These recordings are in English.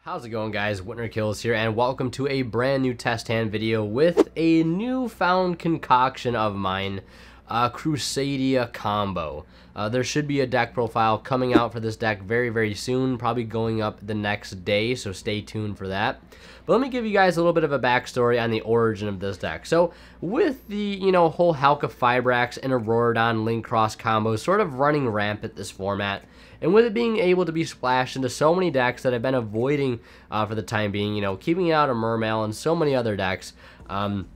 How's it going, guys? Winter Kills here, and welcome to a brand new test hand video with a newfound concoction of mine, Crusadia combo. There should be a deck profile coming out for this deck very soon, probably going up the next day, so stay tuned for that. But let me give you guys a little bit of a backstory on the origin of this deck. So with the, whole Halka Fibrax and Auroradon Link Cross combos sort of running rampant this format, and with it being able to be splashed into so many decks that I've been avoiding for the time being, keeping it out of Mermail and so many other decks, just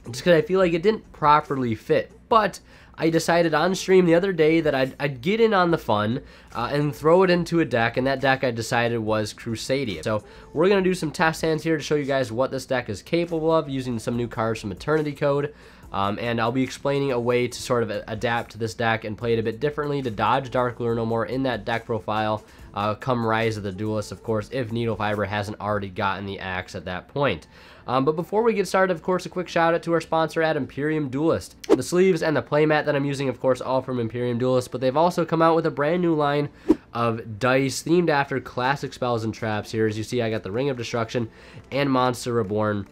because I feel like it didn't properly fit. But I decided on stream the other day that I'd get in on the fun and throw it into a deck, and that deck I decided was Crusadia. So we're going to do some test hands here to show you guys what this deck is capable of using some new cards from Eternity Code. And I'll be explaining a way to sort of adapt to this deck and play it a bit differently to dodge Dark Lure no more in that deck profile come Rise of the Duelist, of course, if Needle Fiber hasn't already gotten the axe at that point. But before we get started, of course, a quick shout out to our sponsor at Imperium Duelist. The sleeves and the playmat that I'm using, of course, all from Imperium Duelist, but they've also come out with a brand new line of dice themed after classic spells and traps here. As you see, I got the Ring of Destruction and Monster Reborn.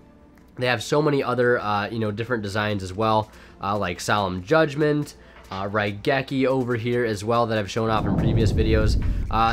They have so many other, different designs as well, like Solemn Judgment, Raigeki over here as well that I've shown off in previous videos.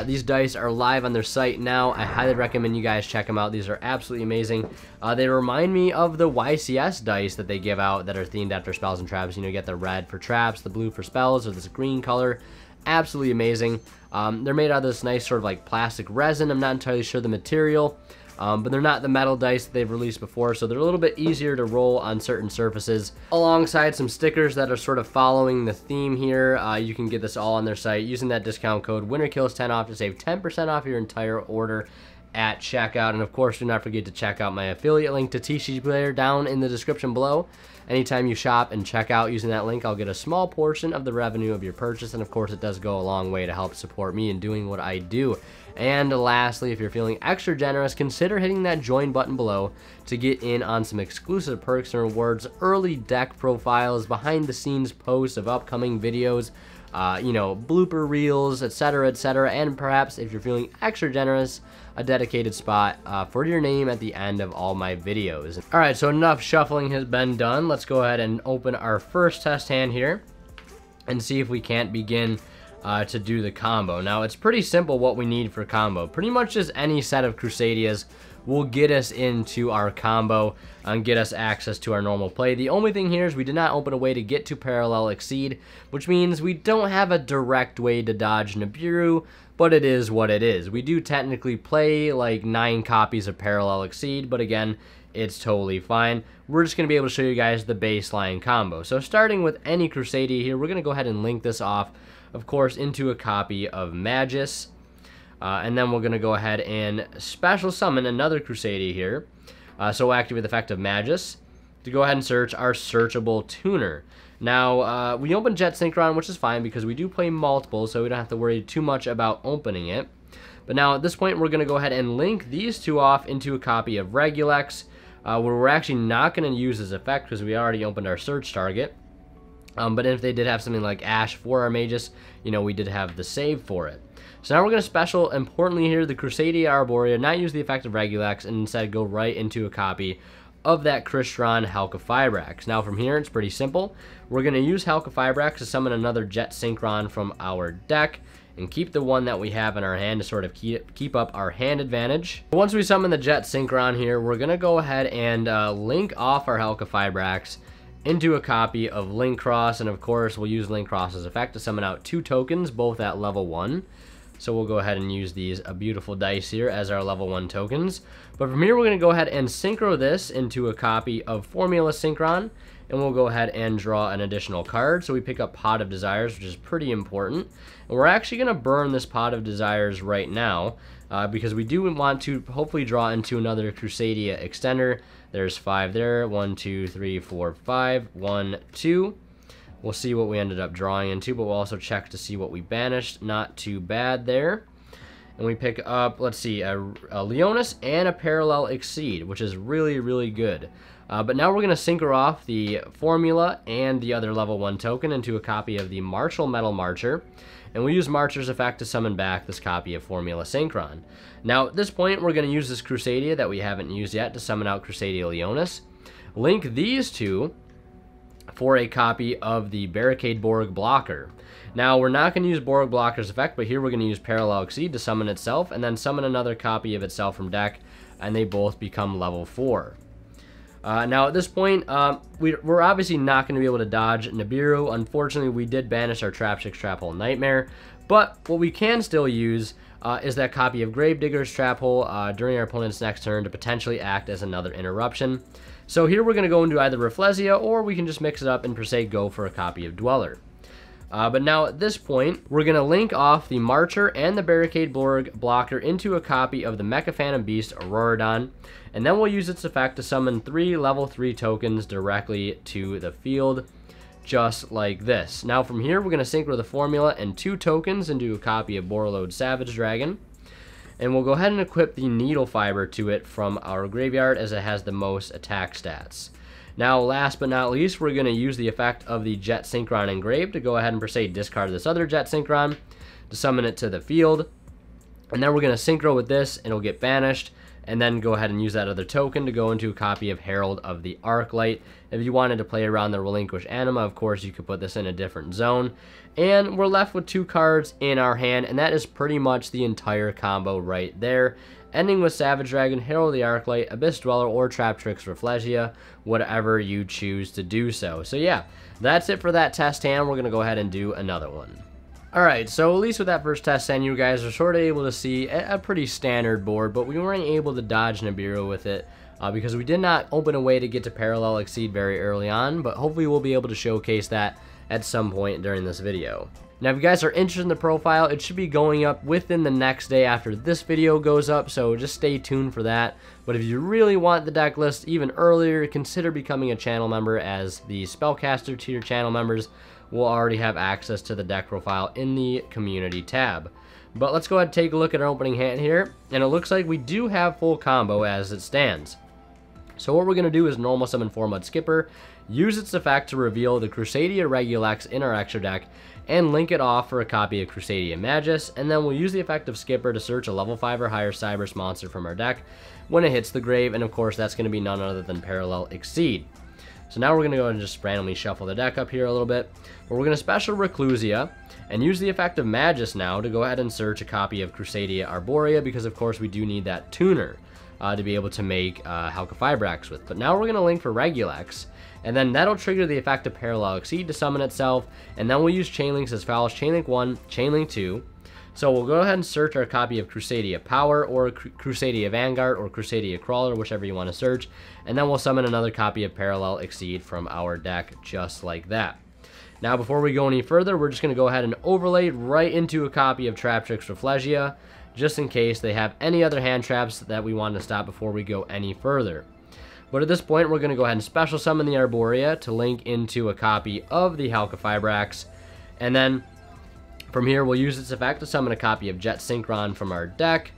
These dice are live on their site now. I highly recommend you guys check them out. These are absolutely amazing. They remind me of the YCS dice that they give out that are themed after spells and traps. You get the red for traps, the blue for spells, or this green color. Absolutely amazing. They're made out of this nice sort of like plastic resin. I'm not entirely sure the material. But they're not the metal dice that they've released before, so they're a little bit easier to roll on certain surfaces. Alongside some stickers that are sort of following the theme here, you can get this all on their site using that discount code WinterKills10 off to save 10% off your entire order at checkout. And of course, do not forget to check out my affiliate link to TCG Player down in the description below. Anytime you shop and check out using that link, I'll get a small portion of the revenue of your purchase, and of course it does go a long way to help support me in doing what I do. And lastly, if you're feeling extra generous, consider hitting that join button below to get in on some exclusive perks and rewards, early deck profiles, behind the scenes posts of upcoming videos, blooper reels, etc, and perhaps, if you're feeling extra generous, a dedicated spot for your name at the end of all my videos. Alright, so enough shuffling has been done. Let's go ahead and open our first test hand here and see if we can't begin to do the combo. Now, it's pretty simple what we need for combo. Pretty much just any set of Crusadias will get us into our combo and get us access to our normal play. The only thing here is we did not open a way to get to Parallel Exceed, which means we don't have a direct way to dodge Nibiru, but it is what it is. We do technically play like 9 copies of Parallel Exceed, but again, it's totally fine. We're just going to be able to show you guys the baseline combo. So starting with any Crusadia here, we're going to go ahead and link this off, of course, into a copy of Magus. And then we're going to go ahead and special summon another Crusadia here. So we'll activate the effect of Magus to go ahead and search our searchable tuner. Now, we opened Jet Synchron, which is fine because we do play multiple, so we don't have to worry too much about opening it. But now at this point, we're going to go ahead and link these two off into a copy of Regulex, where we're actually not going to use this effect because we already opened our search target. But if they did have something like Ash for our Magus, we did have the save for it. So now we're going to special, importantly here, the Crusadia Arborea, not use the effect of Regulex, and instead go right into a copy of that Crystron Halka Fibrax. Now from here, it's pretty simple. We're going to use Halka Fibrax to summon another Jet Synchron from our deck, and keep the one that we have in our hand to sort of keep up our hand advantage. Once we summon the Jet Synchron here, we're going to go ahead and link off our Halka Fibrax into a copy of Link Cross, and of course we'll use Link Cross's effect to summon out 2 tokens, both at level 1. So we'll go ahead and use these beautiful dice here as our level 1 tokens. But from here, we're going to go ahead and synchro this into a copy of Formula Synchron, and we'll go ahead and draw an additional card. So we pick up Pot of Desires, which is pretty important. And we're actually going to burn this Pot of Desires right now, because we do want to hopefully draw into another Crusadia extender. There's 5 there. 1, 2, 3, 4, 5. 1, 2. We'll see what we ended up drawing into, but we'll also check to see what we banished. Not too bad there. And we pick up, let's see, a Leonis and a Parallel Exceed, which is really good. But now we're going to synchro off the Formula and the other level 1 token into a copy of the Martial Metal Marcher. and we'll use Marcher's effect to summon back this copy of Formula Synchron. Now, at this point, we're going to use this Crusadia that we haven't used yet to summon out Crusadia Leonis. Link these two for a copy of the Barricade Borg blocker. Now, we're not going to use Borg blocker's effect, but here we're going to use Parallel Exceed to summon itself, and then summon another copy of itself from deck, and they both become level 4. Now, at this point, we're obviously not going to be able to dodge Nibiru. Unfortunately, we did banish our Trap 6 Trap Hole Nightmare, but what we can still use is that copy of Gravedigger's Trap Hole during our opponent's next turn to potentially act as another interruption. So here we're going to go into either Rafflesia, or we can just mix it up and per se go for a copy of Dweller. But now at this point, we're going to link off the Marcher and the Barricade Borg blocker into a copy of the Mecha Phantom Beast Auroradon, and then we'll use its effect to summon 3 level 3 tokens directly to the field, just like this. Now from here, we're going to synchro the formula and 2 tokens into a copy of Borreload Savage Dragon, and we'll go ahead and equip the Needle Fiber to it from our graveyard as it has the most attack stats. Now, last but not least, we're going to use the effect of the Jet Synchron Engraved to go ahead and per se discard this other Jet Synchron to summon it to the field. And then we're going to synchro with this, and it'll get banished, and then go ahead and use that other token to go into a copy of Herald of the Arclight. If you wanted to play around the Relinquish Anima, of course, you could put this in a different zone. And we're left with 2 cards in our hand, and that is pretty much the entire combo right there. Ending with Savage Dragon, Herald of the Arclight, Abyss Dweller, or Traptrix Rafflesia, whatever you choose to do so. So yeah, that's it for that test hand. We're going to go ahead and do another one. Alright, so at least with that first test hand, you guys are sort of able to see a pretty standard board, but we weren't able to dodge Nibiru with it because we did not open a way to get to Parallel Exceed very early on, but hopefully we'll be able to showcase that at some point during this video. Now, if you guys are interested in the profile, it should be going up within the next day after this video goes up, so just stay tuned for that. But if you really want the deck list even earlier, consider becoming a channel member, as the Spellcaster tier channel members will already have access to the deck profile in the community tab. But let's go ahead and take a look at our opening hand here, and it looks like we do have full combo as it stands. So what we're going to do is normal summon 4-Mud Skipper, use its effect to reveal the Crusadia Regulex in our extra deck, and link it off for a copy of Crusadia Magus, and then we'll use the effect of Skipper to search a level 5 or higher Cybers monster from our deck when it hits the grave, and of course that's going to be none other than Parallel Exceed. So now we're going to go ahead and just randomly shuffle the deck up here a little bit, but we're going to special Reclusia, and use the effect of Magus now to go ahead and search a copy of Crusadia Arborea, because of course we do need that tuner to be able to make Halqifibrax with. But now we're going to link for Regulex, and then that'll trigger the effect of Parallel Exceed to summon itself, and then we'll use Chainlinks as follows: Chainlink 1, Chainlink 2. So we'll go ahead and search our copy of Crusadia Power, or Crusadia Vanguard, or Crusadia Crawler, whichever you want to search, and then we'll summon another copy of Parallel Exceed from our deck, just like that. Now, before we go any further, we're just going to go ahead and overlay right into a copy of Traptrix Rafflesia, just in case they have any other hand traps that we want to stop before we go any further. But at this point, we're going to go ahead and special summon the Arborea to link into a copy of the Halqifibrax, and then from here we'll use its effect to summon a copy of Jet Synchron from our deck,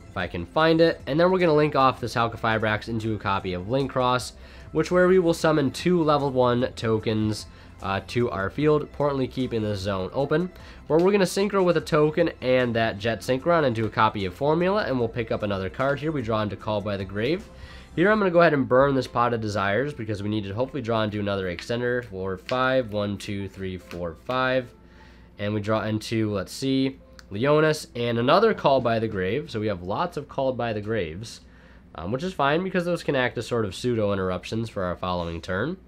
if I can find it, and then we're going to link off this Halqifibrax into a copy of Link Cross, where we will summon 2 level 1 tokens to our field, importantly keeping the zone open, where we're going to synchro with a token and that Jet Synchron into a copy of Formula, and we'll pick up another card here. We draw into Called by the Grave. Here I'm going to go ahead and burn this Pot of Desires, because we need to hopefully draw into another extender for 5, 1, 2, 3, 4, 5, and we draw into, let's see, Leonis and another Called by the Grave, so we have lots of Called by the Graves, which is fine because those can act as sort of pseudo interruptions for our following turn.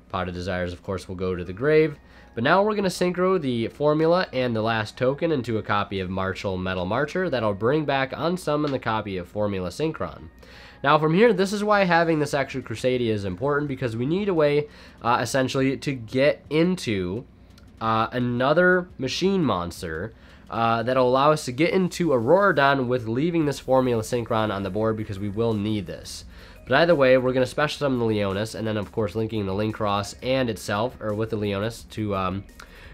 Pot of Desires, of course, will go to the grave. But now we're going to synchro the Formula and the last token into a copy of Martial Metal Marcher. That'll bring back unsummon the copy of Formula Synchron. Now from here, this is why having this extra Crusadia is important, because we need a way, essentially, to get into another machine monster that'll allow us to get into Auroradon with leaving this Formula Synchron on the board, because we will need this. But either way, we're going to special summon the Leonis, and then of course linking the Link Cross and itself, or with the Leonis, to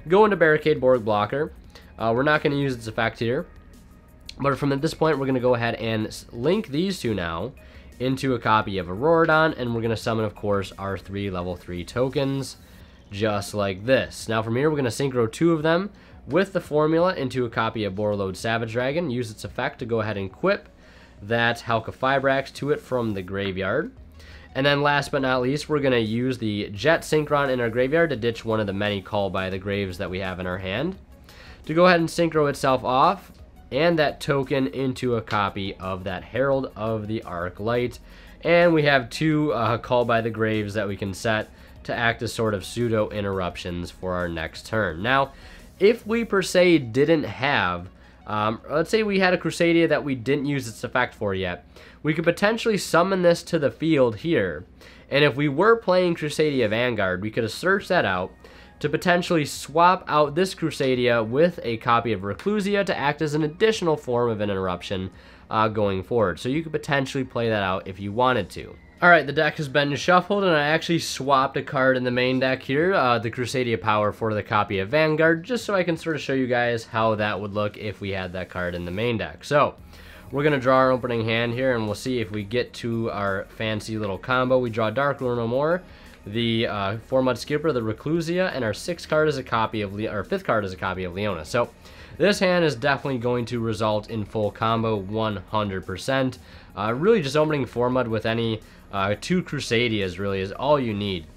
go into Barricade Borg blocker. We're not going to use its effect here, but from this point we're going to go ahead and link these two now into a copy of Auroradon, and we're going to summon, of course, our 3 level 3 tokens, just like this. Now from here we're going to synchro 2 of them with the formula into a copy of Borreload Savage Dragon. Use its effect to go ahead and equip that Halqifibrax to it from the graveyard. And then last but not least, we're going to use the Jet Synchron in our graveyard to ditch one of the many Call by the Graves that we have in our hand, to go ahead and Synchro itself off, and that token into a copy of that Herald of the Arclight. And we have two Call by the Graves that we can set to act as sort of pseudo interruptions for our next turn. Now, if we per se didn't have, let's say we had a Crusadia that we didn't use its effect for yet, we could potentially summon this to the field here. And if we were playing Crusadia Vanguard, we could have searched that out to potentially swap out this Crusadia with a copy of Reclusia to act as an additional form of an interruption going forward. So you could potentially play that out if you wanted to. Alright, the deck has been shuffled, and I actually swapped a card in the main deck here, the Crusadia Power for the copy of Vanguard, just so I can sort of show you guys how that would look if we had that card in the main deck. So, we're going to draw our opening hand here, and we'll see if we get to our fancy little combo. We draw Dark Lure No More, the 4-Mud Skipper, the Reclusia, and our 5th card is a copy of Leona. So, this hand is definitely going to result in full combo 100%. Really just opening 4-Mud with any 2 Crusadias really is all you need.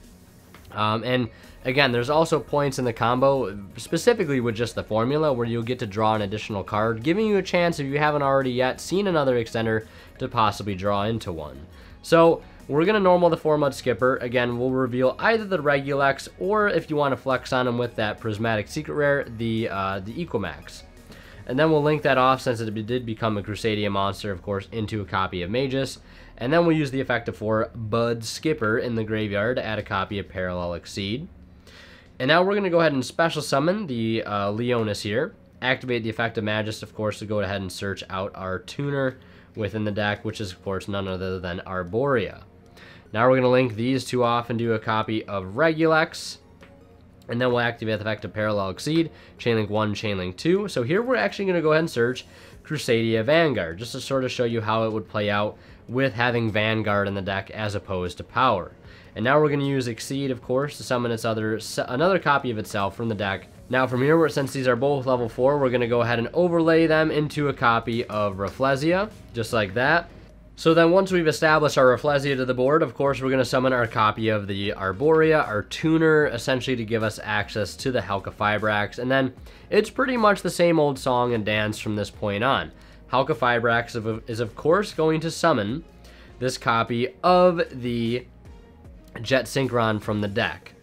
And again, there's also points in the combo, specifically with just the formula, where you'll get to draw an additional card, giving you a chance, if you haven't already yet seen another extender, to possibly draw into one. So, we're going to normal the 4-Mud Skipper. Again, we'll reveal either the Regulex, or if you want to flex on him with that Prismatic Secret Rare, the Equamax. And then we'll link that off, since it did become a Crusadia monster, of course, into a copy of Magus. And then we'll use the effect of 4-Bud Skipper in the graveyard to add a copy of Parallel Exceed. And now we're going to go ahead and special summon the Leonis here. Activate the effect of Magus, of course, to go ahead and search out our tuner within the deck, which is, of course, none other than Arborea. Now we're going to link these two off and do a copy of Regulex. And then we'll activate the effect of Parallel Exceed, Chainlink 1, Chainlink 2. So here we're actually going to go ahead and search Crusadia Vanguard, just to sort of show you how it would play out with having Vanguard in the deck as opposed to Power. And now we're going to use Exceed, of course, to summon another copy of itself from the deck. Now from here, since these are both level 4, we're going to go ahead and overlay them into a copy of Rafflesia, just like that. So then once we've established our Rafflesia to the board, of course, we're going to summon our copy of the Arborea, our tuner, essentially to give us access to the Halqifibrax. And then it's pretty much the same old song and dance from this point on. Halqifibrax is, of course, going to summon this copy of the Jet Synchron from the deck.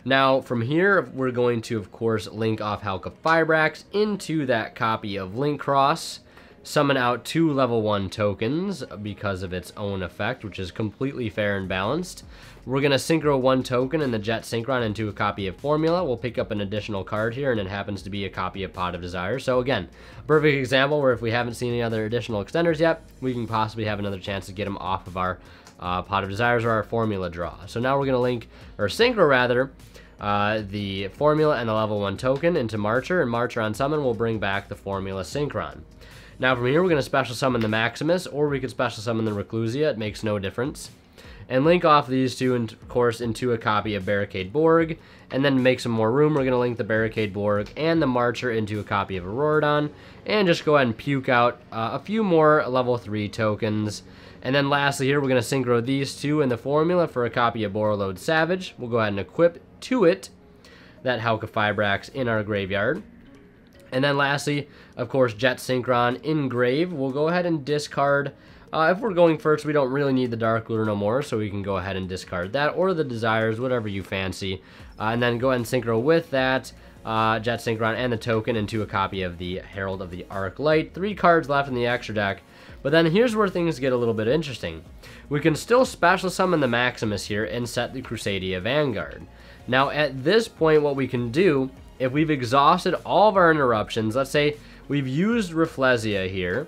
Now, from here, we're going to, of course, link off Halqifibrax into that copy of Link Cross, summon out 2 level 1 tokens because of its own effect, which is completely fair and balanced. We're going to synchro 1 token in the Jet Synchron into a copy of Formula. We'll pick up an additional card here, and it happens to be a copy of Pot of Desire. So again, a perfect example where if we haven't seen any other additional extenders yet, we can possibly have another chance to get them off of our Pot of Desires or our Formula draw. So now we're going to link, or synchro rather, the Formula and the level 1 token into Marcher, and Marcher on summon will bring back the Formula Synchron. Now from here, we're going to special summon the Maximus, or we could special summon the Reclusia. It makes no difference. And link off these two, of course, into a copy of Barricade Borg. And then to make some more room, we're going to link the Barricade Borg and the Marcher into a copy of Auroradon. And just go ahead and puke out a few more level 3 tokens. And then lastly here, we're going to synchro these two in the formula for a copy of Borreload Savage. We'll go ahead and equip to it that Halqifibrax in our graveyard. And then lastly, of course, Jet Synchron in grave. We'll go ahead and discard. If we're going first, we don't really need the Dark Lure No More, so we can go ahead and discard that, or the Desires, whatever you fancy. And then go ahead and synchro with that Jet Synchron and the token into a copy of the Herald of the Arclight. 3 cards left in the extra deck. But then here's where things get a little bit interesting. We can still special summon the Maximus here and set the Crusadia Vanguard. Now at this point, what we can do, if we've exhausted all of our interruptions, let's say we've used Rafflesia here,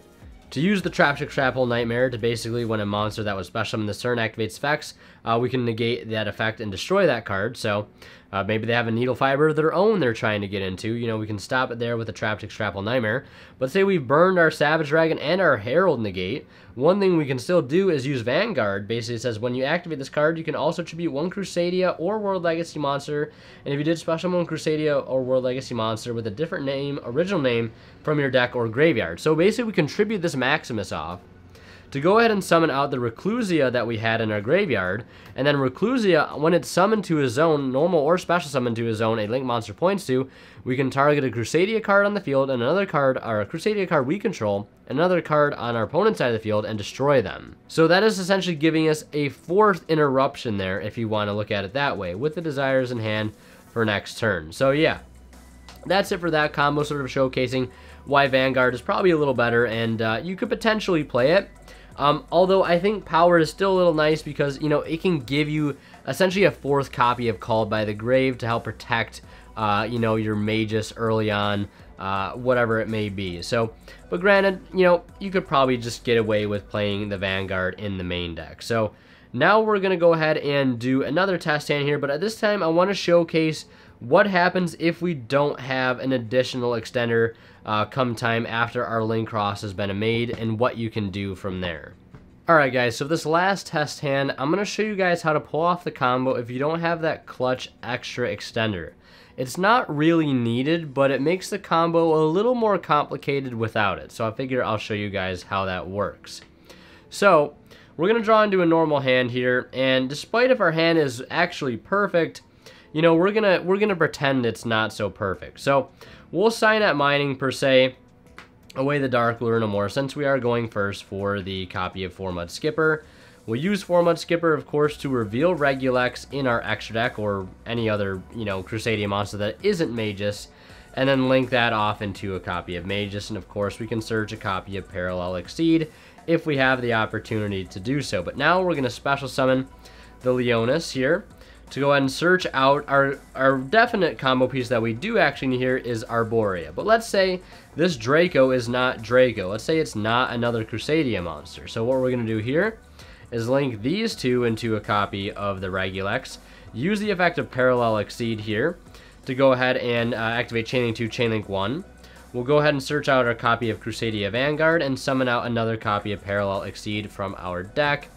to use the Traptrix Trap-Hole Nightmare to basically, when a monster that was special summoned this turn activates effects, we can negate that effect and destroy that card. So maybe they have a Needle Fiber of their own they're trying to get into. You know, we can stop it there with the Traptrix Trap-Hole Nightmare. But say we've burned our Savage Dragon and our Herald negate, one thing we can still do is use Vanguard. Basically, it says when you activate this card, you can also tribute one Crusadia or World Legacy monster, and if you did special one Crusadia or World Legacy monster with a different name, original name, from your deck or graveyard. So basically, we can tribute this Maximus off to go ahead and summon out the Reclusia that we had in our graveyard, and then Reclusia, when it's summoned to a zone, normal or special summon to a zone a link monster points to, we can target a Crusadia card on the field and another card, or a Crusadia card we control, another card on our opponent's side of the field, and destroy them. So that is essentially giving us a fourth interruption there, if you want to look at it that way, with the Desires in hand for next turn. So yeah, that's it for that combo, sort of showcasing why Vanguard is probably a little better, and you could potentially play it. Although I think Power is still a little nice because, you know, it can give you essentially a fourth copy of Called by the Grave to help protect, you know, your Magus early on, whatever it may be. So, but granted, you know, you could probably just get away with playing the Vanguard in the main deck. So now we're going to go ahead and do another test hand here, but at this time I want to showcase what happens if we don't have an additional extender come time after our link cross has been made, and what you can do from there. Alright guys, so this last test hand, I'm going to show you guys how to pull off the combo if you don't have that clutch extra extender. It's not really needed, but it makes the combo a little more complicated without it, so I figure I'll show you guys how that works. So, we're going to draw into a normal hand here, and despite if our hand is actually perfect, you know, we're gonna pretend it's not so perfect. So we'll sign at mining per se, away the Dark Lure no more, since we are going first for the copy of 4-Mud Skipper. We'll use 4-Mud Skipper, of course, to reveal Regulex in our extra deck or any other, you know, Crusadia monster that isn't Magus, and then link that off into a copy of Magus, and of course we can search a copy of Parallel Exceed if we have the opportunity to do so. But now we're gonna special summon the Leonis here to go ahead and search out our definite combo piece that we do actually need here is Arborea. But let's say this Draco is not Draco. Let's say it's not another Crusadia monster. So what we're going to do here is link these two into a copy of the Regulex, use the effect of Parallel Exceed here to go ahead and activate Chainlink 2, Chainlink 1. We'll go ahead and search out our copy of Crusadia Vanguard and summon out another copy of Parallel Exceed from our deck.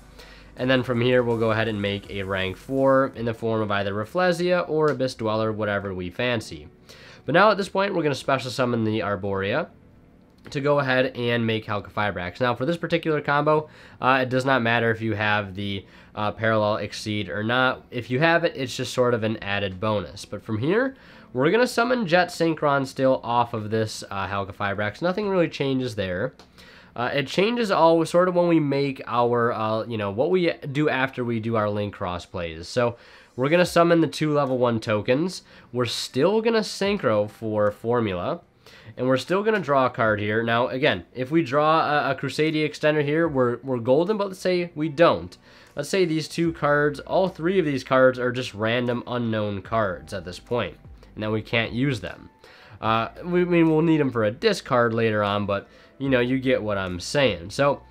And then from here, we'll go ahead and make a rank 4 in the form of either Rafflesia or Abyss Dweller, whatever we fancy. But now at this point, we're going to special summon the Arborea to go ahead and make Halqifibrax. Now for this particular combo, it does not matter if you have the Parallel Exceed or not. If you have it, it's just sort of an added bonus. But from here, we're going to summon Jet Synchron still off of this Halqifibrax. Nothing really changes there. It changes all sort of when we make our, you know, what we do after we do our link cross plays. So we're going to summon the 2 level 1 tokens. We're still going to synchro for formula. And we're still going to draw a card here. Now, again, if we draw a Crusadia extender here, we're golden, but let's say we don't. Let's say these 2 cards, all 3 of these cards are just random unknown cards at this point. And then we can't use them. We mean, we'll need them for a discard later on, but you know, you get what I'm saying. So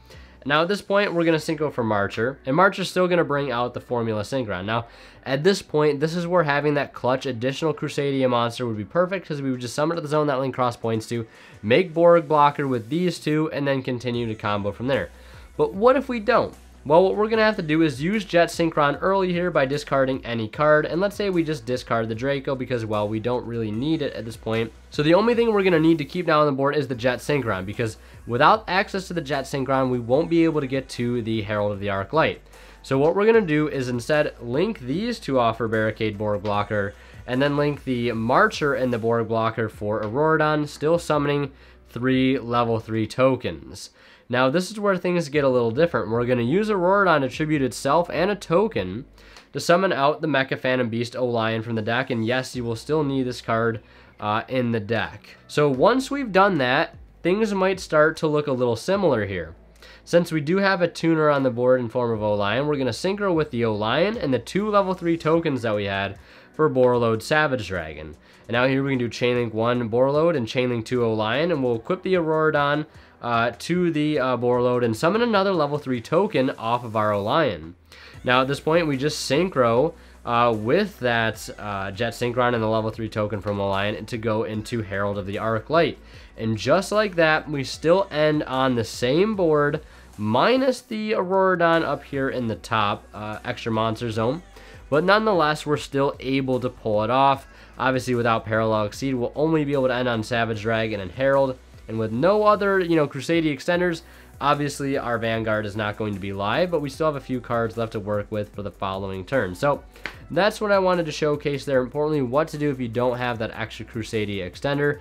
now at this point, we're going to synchro for Marcher, and Marcher's still going to bring out the Formula Synchron. Now, at this point, this is where having that clutch additional Crusadia monster would be perfect, because we would just summon to the zone that link cross points to, make Borg blocker with these 2, and then continue to combo from there. But what if we don't? Well, what we're going to have to do is use Jet Synchron early here by discarding any card, and let's say we just discard the Draco because, well, we don't really need it at this point. So the only thing we're going to need to keep down on the board is the Jet Synchron, because without access to the Jet Synchron, we won't be able to get to the Herald of the Arc Light. So what we're going to do is instead link these 2 off for Barricade Borg Blocker, and then link the Marcher and the Borg Blocker for Auroradon, still summoning 3 level 3 tokens. Now, this is where things get a little different. We're going to use Auroradon to tribute itself and a token to summon out the Mecha Phantom Beast O-Lion from the deck, and yes, you will still need this card in the deck. So once we've done that, things might start to look a little similar here. Since we do have a tuner on the board in form of O-Lion, we're going to synchro with the O-Lion and the 2 level 3 tokens that we had for Borreload Savage Dragon. And now here we can do Chainlink 1 Borreload and Chainlink 2 O-Lion, and we'll equip the Auroradon to the Borreload and summon another level 3 token off of our O-Lion. Now at this point, we just synchro with that Jet Synchron and the level 3 token from O-Lion to go into Herald of the Arc Light. And just like that, we still end on the same board, minus the Auroradon up here in the top extra monster zone. But nonetheless, we're still able to pull it off. Obviously, without Parallel Exceed, we'll only be able to end on Savage Dragon and Herald. And with no other, Crusadia extenders, obviously our Vanguard is not going to be live, but we still have a few cards left to work with for the following turn. So that's what I wanted to showcase there. Importantly, what to do if you don't have that extra Crusadia extender.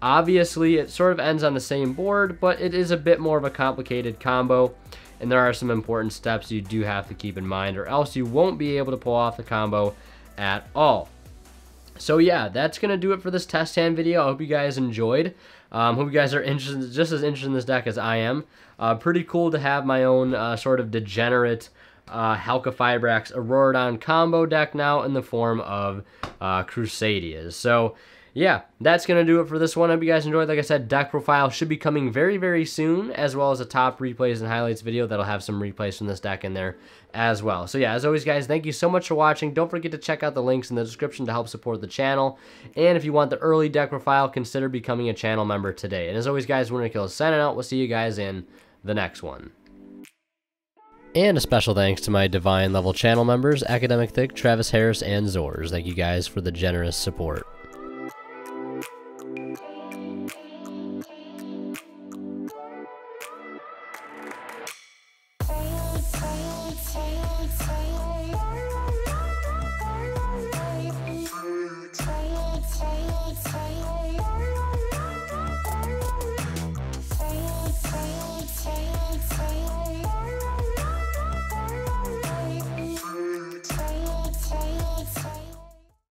Obviously, it sort of ends on the same board, but it is a bit more of a complicated combo. And there are some important steps you do have to keep in mind, or else you won't be able to pull off the combo at all. So yeah, that's going to do it for this test hand video. I hope you guys enjoyed. Hope you guys are interested, just as interested in this deck as I am. Pretty cool to have my own sort of degenerate Halka Fibrax Auroradon combo deck now in the form of Crusadias. So yeah, that's going to do it for this one. I hope you guys enjoyed. Like I said, deck profile should be coming very, very soon, as well as a top replays and highlights video that'll have some replays from this deck in there as well. So yeah, as always, guys, thank you so much for watching. Don't forget to check out the links in the description to help support the channel. And if you want the early deck profile, consider becoming a channel member today. And as always, guys, WinnerKill is signing out. We'll see you guys in the next one. And a special thanks to my Divine level channel members, Academic Thick, Travis Harris, and Zors. Thank you guys for the generous support.